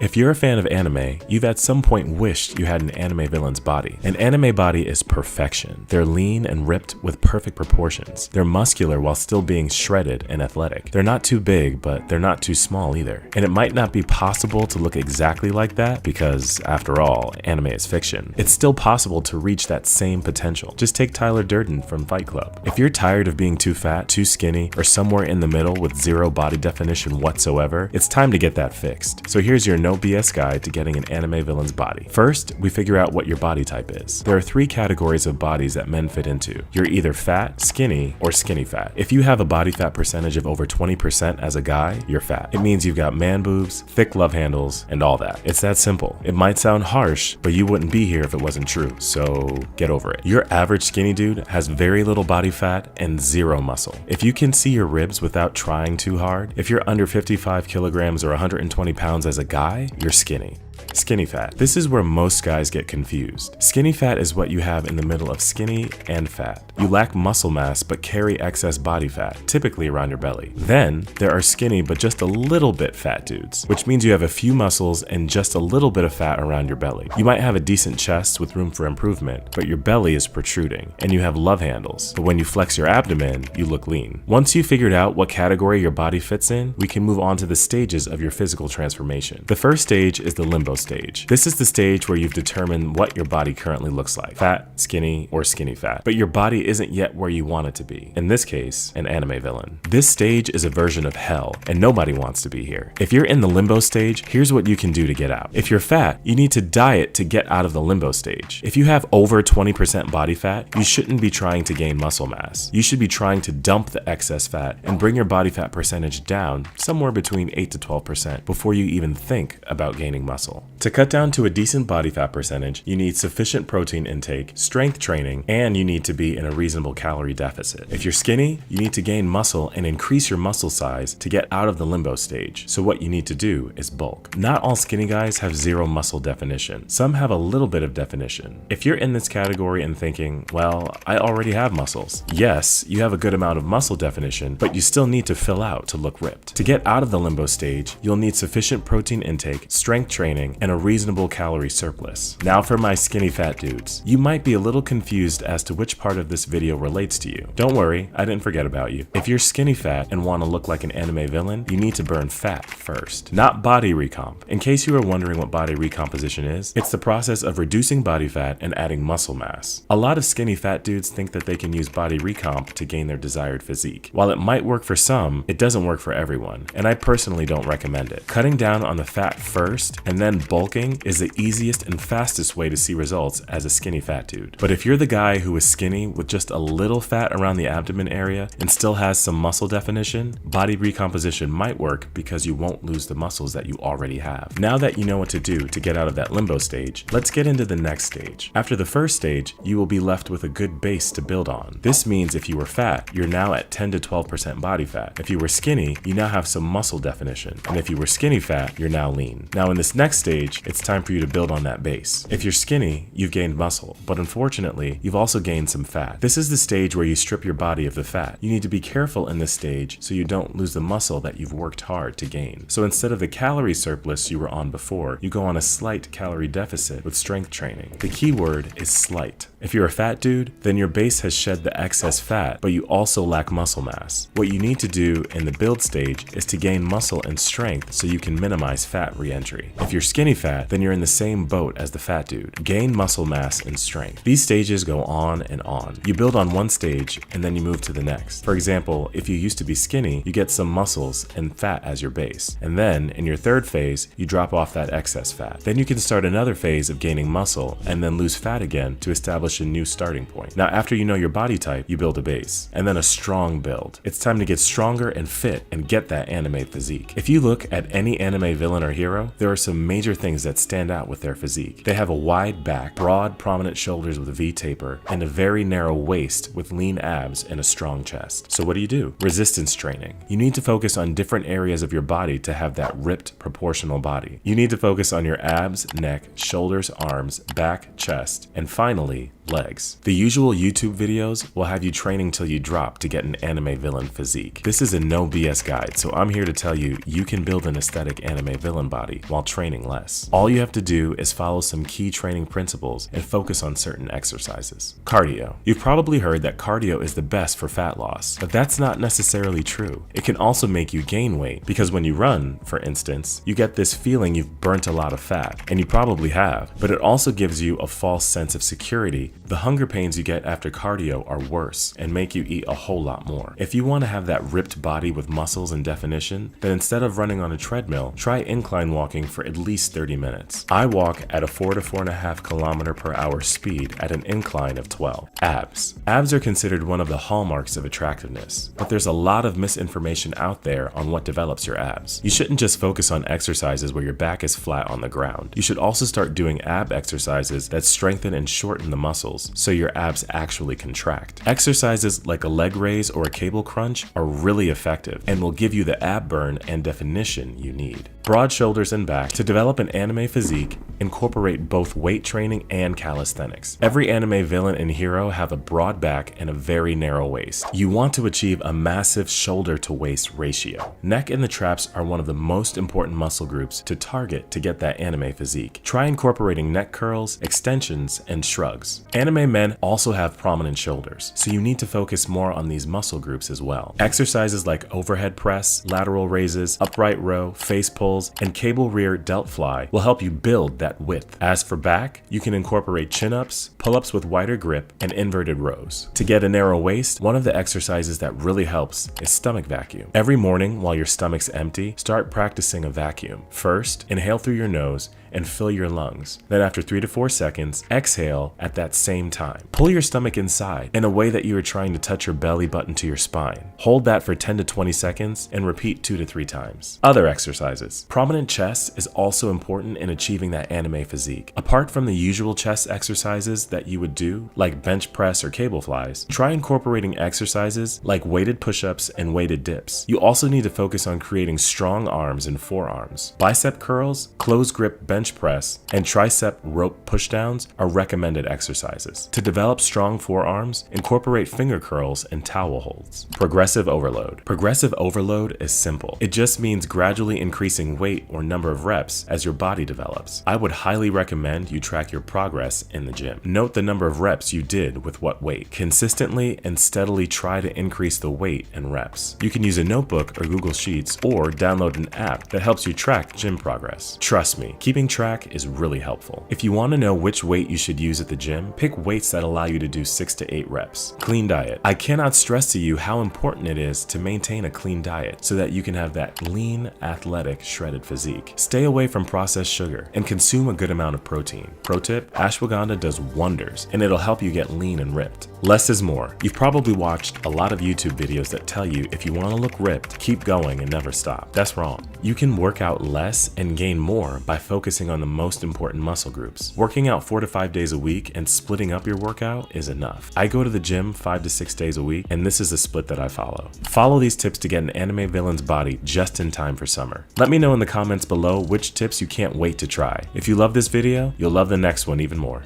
If you're a fan of anime, you've at some point wished you had an anime villain's body. An anime body is perfection. They're lean and ripped with perfect proportions. They're muscular while still being shredded and athletic. They're not too big, but they're not too small either. And it might not be possible to look exactly like that because, after all, anime is fiction. It's still possible to reach that same potential. Just take Tyler Durdern from Fight Club. If you're tired of being too fat, too skinny, or somewhere in the middle with zero body definition whatsoever, it's time to get that fixed. So here's your no BS guide to getting an anime villain's body. First, we figure out what your body type is. There are 3 categories of bodies that men fit into. You're either fat, skinny, or skinny fat. If you have a body fat percentage of over 20% as a guy, you're fat. It means you've got man boobs, thick love handles, and all that. It's that simple. It might sound harsh, but you wouldn't be here if it wasn't true, so get over it. Your average skinny dude has very little body fat and zero muscle. If you can see your ribs without trying too hard, if you're under 55 kilograms or 120 pounds as a guy, you're skinny. Skinny fat. This is where most guys get confused. Skinny fat is what you have in the middle of skinny and fat. You lack muscle mass but carry excess body fat, typically around your belly. Then, there are skinny but just a little bit fat dudes, which means you have a few muscles and just a little bit of fat around your belly. You might have a decent chest with room for improvement, but your belly is protruding, and you have love handles, but when you flex your abdomen, you look lean. Once you've figured out what category your body fits in, we can move on to the stages of your physical transformation. The first stage is the limbo stage. This is the stage where you've determined what your body currently looks like, fat, skinny, or skinny fat, but your body isn't yet where you want it to be. In this case, an anime villain. This stage is a version of hell, and nobody wants to be here. If you're in the limbo stage, here's what you can do to get out. If you're fat, you need to diet to get out of the limbo stage. If you have over 20% body fat, you shouldn't be trying to gain muscle mass. You should be trying to dump the excess fat and bring your body fat percentage down somewhere between 8 to 12% before you even think about gaining muscle. To cut down to a decent body fat percentage, you need sufficient protein intake, strength training, and you need to be in a reasonable calorie deficit. If you're skinny, you need to gain muscle and increase your muscle size to get out of the limbo stage. So what you need to do is bulk. Not all skinny guys have zero muscle definition. Some have a little bit of definition. If you're in this category and thinking, well, I already have muscles. Yes, you have a good amount of muscle definition, but you still need to fill out to look ripped. To get out of the limbo stage, you'll need sufficient protein intake, strength training, and a reasonable calorie surplus. Now for my skinny fat dudes. You might be a little confused as to which part of this video relates to you. Don't worry, I didn't forget about you. If you're skinny fat and want to look like an anime villain, you need to burn fat first, not body recomp. In case you are wondering what body recomposition is, it's the process of reducing body fat and adding muscle mass. A lot of skinny fat dudes think that they can use body recomp to gain their desired physique. While it might work for some, it doesn't work for everyone, and I personally don't recommend it. Cutting down on the fat first and then bulking is the easiest and fastest way to see results as a skinny fat dude. But if you're the guy who is skinny with just a little fat around the abdomen area and still has some muscle definition, body recomposition might work because you won't lose the muscles that you already have. Now that you know what to do to get out of that limbo stage, let's get into the next stage. After the first stage, you will be left with a good base to build on. This means if you were fat, you're now at 10 to 12% body fat. If you were skinny, you now have some muscle definition. And if you were skinny fat, you're now lean. Now in this next stage, it's time for you to build on that base. If you're skinny, you've gained muscle, but unfortunately, you've also gained some fat. This is the stage where you strip your body of the fat. You need to be careful in this stage so you don't lose the muscle that you've worked hard to gain. So instead of the calorie surplus you were on before, you go on a slight calorie deficit with strength training. The key word is slight. If you're a fat dude, then your base has shed the excess fat, but you also lack muscle mass. What you need to do in the build stage is to gain muscle and strength so you can minimize fat re-entry. If you're skinny fat, then you're in the same boat as the fat dude. Gain muscle mass and strength. These stages go on and on. You build on one stage and then you move to the next. For example, if you used to be skinny, you get some muscles and fat as your base. And then in your third phase, you drop off that excess fat. Then you can start another phase of gaining muscle and then lose fat again to establish a new starting point. Now after you know your body type, you build a base and then a strong build. It's time to get stronger and fit and get that anime physique. If you look at any anime villain or hero, there are some major things that stand out with their physique. They have a wide back, broad prominent shoulders with a V taper, and a very narrow waist with lean abs and a strong chest. So what do? Resistance training. You need to focus on different areas of your body to have that ripped proportional body. You need to focus on your abs, neck, shoulders, arms, back, chest, and finally, legs. The usual YouTube videos will have you training till you drop to get an anime villain physique. This is a no BS guide, so I'm here to tell you you can build an aesthetic anime villain body while training less. All you have to do is follow some key training principles and focus on certain exercises. Cardio. You've probably heard that cardio is the best for fat loss, but that's not necessarily true. It can also make you gain weight because when you run, for instance, you get this feeling you've burnt a lot of fat, and you probably have, but it also gives you a false sense of security. The hunger pains you get after cardio are worse and make you eat a whole lot more. If you want to have that ripped body with muscles and definition, then instead of running on a treadmill, try incline walking for at least 30 minutes. I walk at a 4 to 4.5 km/h speed at an incline of 12. Abs. Abs are considered one of the hallmarks of attractiveness, but there's a lot of misinformation out there on what develops your abs. You shouldn't just focus on exercises where your back is flat on the ground. You should also start doing ab exercises that strengthen and shorten the muscles so your abs actually contract. Exercises like a leg raise or a cable crunch are really effective and will give you the ab burn and definition you need. Broad shoulders and back. To develop an anime physique, incorporate both weight training and calisthenics. Every anime villain and hero have a broad back and a very narrow waist. You want to achieve a massive shoulder to waist ratio. Neck and the traps are one of the most important muscle groups to target to get that anime physique. Try incorporating neck curls, extensions, and shrugs. Anime men also have prominent shoulders, so you need to focus more on these muscle groups as well. Exercises like overhead press, lateral raises, upright row, face pulls, and cable rear delt fly will help you build that width. As for back, you can incorporate chin-ups, pull-ups with wider grip, and inverted rows. To get a narrow waist, one of the exercises that really helps is stomach vacuum. Every morning while your stomach's empty, start practicing a vacuum. First, inhale through your nose and fill your lungs. Then after 3 to 4 seconds, exhale at that same time. Pull your stomach inside in a way that you are trying to touch your belly button to your spine. Hold that for 10 to 20 seconds and repeat 2 to 3 times. Other exercises. Prominent chest is also important in achieving that anime physique. Apart from the usual chest exercises that you would do, like bench press or cable flies, try incorporating exercises like weighted push-ups and weighted dips. You also need to focus on creating strong arms and forearms. Bicep curls, close grip bench press, and tricep rope pushdowns are recommended exercises. To develop strong forearms, incorporate finger curls and towel holds. Progressive overload. Progressive overload is simple. It just means gradually increasing weight or number of reps as your body develops. I would highly recommend you track your progress in the gym. Note the number of reps you did with what weight. Consistently and steadily try to increase the weight and reps. You can use a notebook or Google Sheets or download an app that helps you track gym progress. Trust me, keeping track is really helpful. If you want to know which weight you should use at the gym, pick weights that allow you to do 6 to 8 reps. Clean diet. I cannot stress to you how important it is to maintain a clean diet so that you can have that lean, athletic, shredded physique. Stay away from processed sugar and consume a good amount of protein. Pro tip, ashwagandha does wonders and it'll help you get lean and ripped. Less is more. You've probably watched a lot of YouTube videos that tell you if you want to look ripped, keep going and never stop. That's wrong. You can work out less and gain more by focusing on the most important muscle groups. Working out 4 to 5 days a week and splitting up your workout is enough. I go to the gym 5 to 6 days a week, and this is the split that I follow. Follow these tips to get an anime villain's body just in time for summer. Let me know in the comments below which tips you can't wait to try. If you love this video, you'll love the next one even more.